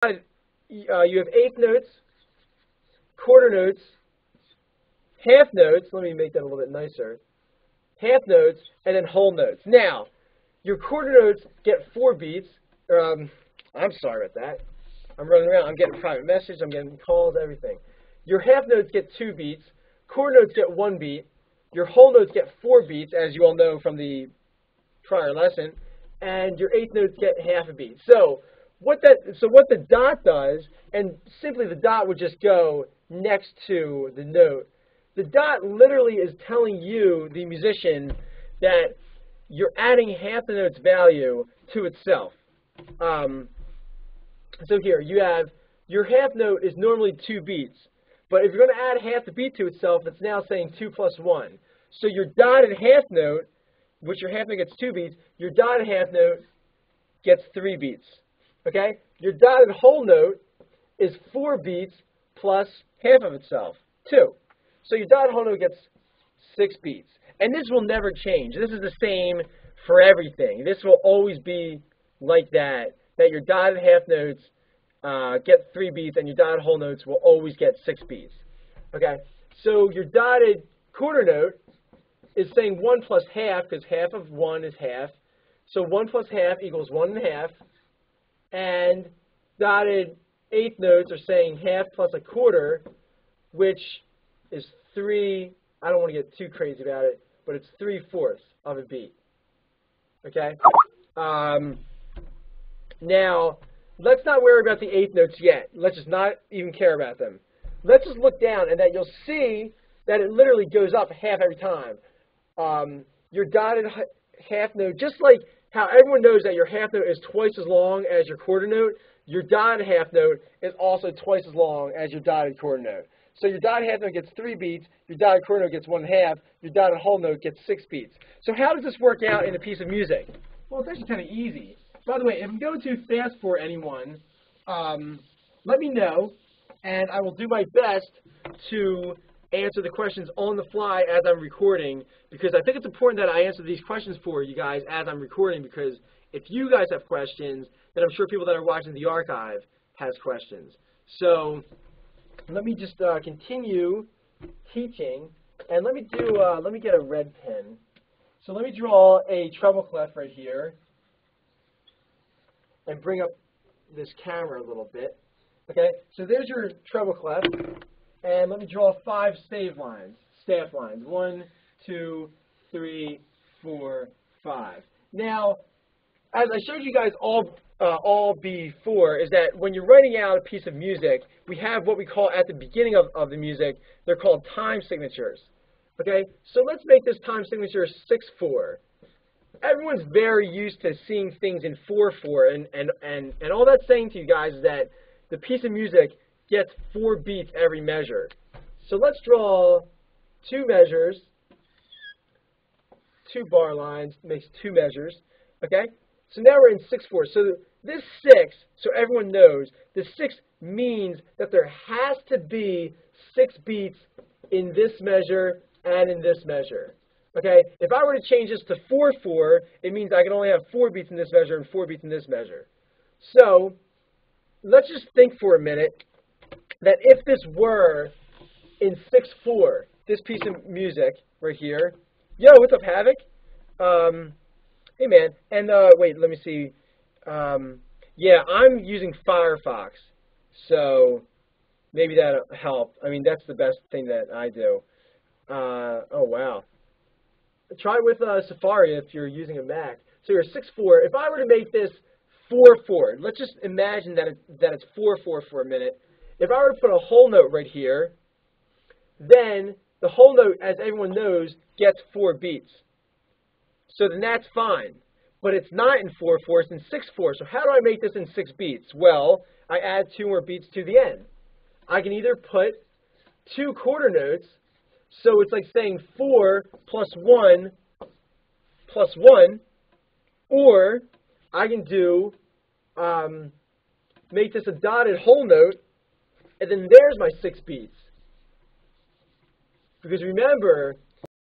you have eighth notes, quarter notes, half notes. Let me make that a little bit nicer. Half notes, and then whole notes. Now, your quarter notes get 4 beats. I'm sorry about that. I'm running around. I'm getting private messages. I'm getting calls, everything. Your half notes get 2 beats. Quarter notes get 1 beat. Your whole notes get 4 beats, as you all know from the prior lesson. And your eighth notes get half a beat. So what the dot does, and simply the dot would just go next to the note. The dot literally is telling you, the musician, that you're adding half the note's value to itself. So here, you have your half note is normally 2 beats. But if you're going to add half the beat to itself, it's now saying 2 plus 1. So your dotted half note, which your half note gets 2 beats, your dotted half note gets 3 beats. Okay? Your dotted whole note is 4 beats plus half of itself, 2. So your dotted whole note gets 6 beats. And this will never change. This is the same for everything. This will always be like that your dotted half notes get 3 beats and your dotted whole notes will always get 6 beats. Okay? So your dotted quarter note is saying 1 plus half, because half of 1 is half. So 1 plus half equals 1 1/2. And dotted eighth notes are saying half plus a quarter, which is 3, I don't want to get too crazy about it, but it's 3/4 of a beat. Okay? Now, let's not worry about the eighth notes yet. Let's just not even care about them. Let's just look down, and that you'll see that it literally goes up half every time. Your dotted half note, just like how everyone knows that your half note is twice as long as your quarter note, your dotted half note is also twice as long as your dotted quarter note. So your dotted half note gets 3 beats, your dotted quarter note gets 1 1/2, your dotted whole note gets 6 beats. So how does this work out in a piece of music? Well, it's actually kind of easy. By the way, if I'm going too fast for anyone, let me know, and I will do my best to answer the questions on the fly as I'm recording, because I think it's important that I answer these questions for you guys as I'm recording, because if you guys have questions, then I'm sure people that are watching the archive has questions. So let me just continue teaching, and let me get a red pen. So let me draw a treble clef right here and bring up this camera a little bit. Okay, so there's your treble clef. And let me draw 5 staff lines. 1, 2, 3, 4, 5. Now, as I showed you guys all before, is that when you're writing out a piece of music, we have what we call at the beginning of the music, they're called time signatures. Okay, so let's make this time signature 6/4. Everyone's very used to seeing things in 4/4, and all that's saying to you guys is that the piece of music gets 4 beats every measure. So let's draw 2 measures, 2 bar lines, makes 2 measures, okay? So now we're in 6/4. So this 6, so everyone knows, the 6 means that there has to be 6 beats in this measure and in this measure, okay? If I were to change this to 4/4, it means I can only have 4 beats in this measure and 4 beats in this measure. So let's just think for a minute that if this were in 6/4, this piece of music right here, yo, what's up, Havoc? Hey, man, and wait, let me see. Yeah, I'm using Firefox, so maybe that'll help. I mean, that's the best thing that I do. Oh, wow. Try it with Safari if you're using a Mac. So you're 6/4. If I were to make this 4/4, let's just imagine that it's 4/4 for a minute. If I were to put a whole note right here, then the whole note, as everyone knows, gets 4 beats. So then that's fine. But it's not in 4/4, it's in 6/4. So how do I make this in 6 beats? Well, I add 2 more beats to the end. I can either put 2 quarter notes, so it's like saying 4 plus 1 plus 1, or I can do, make this a dotted whole note, and then there's my 6 beats. Because remember,